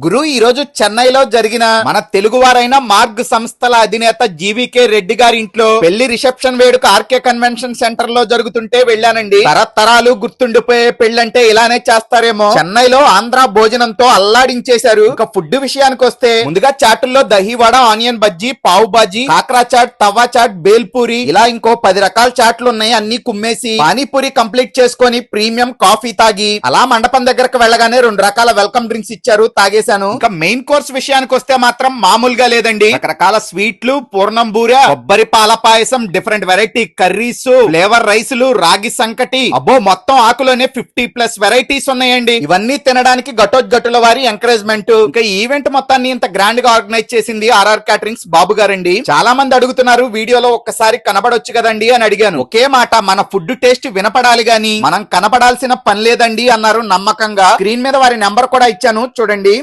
గురు ఈ రోజు చెన్నైలో జరిగిన మన తెలుగువారైన మార్గ్ సంస్థల అధినేత జీవీకే రెడ్డి గారి ఇంట్లో పెళ్లి రిసెప్షన్ వేడుక ఆర్కే కన్వెన్షన్ సెంటర్ లో జరుగుతుంటే వెళ్ళానండి. తరతరాలు గుర్తుండిపోయే పెళ్లంటే ఇలానే చేస్తారేమో. చెన్నైలో ఆంధ్ర భోజనంతో అల్లాడించేశారు. ఇంకా ఫుడ్ విషయానికి వస్తే ముందుగా చాటుల్లో దహీవడ, ఆనియన్ బజ్జీ, పావు బాజీ, కాకరా చాట్, తవ్వా చాట్, బేల్పూరి ఇలా ఇంకో 10 రకాల చాట్లు ఉన్నాయి. అన్ని కుమ్మేసి పానీపూరి కంప్లీట్ చేసుకొని ప్రీమియం కాఫీ తాగి అలా మండపం దగ్గరకు వెళ్ళగానే 2 రకాల వెల్కమ్ డ్రింక్స్ ఇచ్చారు. తాగేశాను. ఇంకా మెయిన్ కోర్స్ విషయానికి వస్తే మాత్రం మామూలుగా లేదండి. రకరకాల స్వీట్లు, పూర్ణం బూర, కొబ్బరి పాల పాయసం, డిఫరెంట్ వెరైటీ కర్రీస్, ఫ్లేవర్ రైసులు, రాగి సంకటి, అబ్బో మొత్తం ఆకులోనే 50+ వెరైటీస్ ఉన్నాయండి. ఇవన్నీ తినడానికి ఘటోత్గటుల వారి ఎంకరేజ్మెంట్. ఇంకా ఈవెంట్ మొత్తాన్ని ఇంత గ్రాండ్ గా ఆర్గనైజ్ చేసింది ఆర్ఆర్ క్యాటరింగ్స్ బాబు గారండి. చాలా మంది అడుగుతున్నారు వీడియోలో ఒక్కసారి కనబడొచ్చు కదండి అని అడిగాను. ఒకే మాట, మన ఫుడ్ టేస్ట్ వినపడాలి గాని మనం కనపడాల్సిన పని లేదండి అన్నారు నమ్మకంగా. స్క్రీన్ మీద వారి నెంబర్ కూడా ఇచ్చాను చూడండి.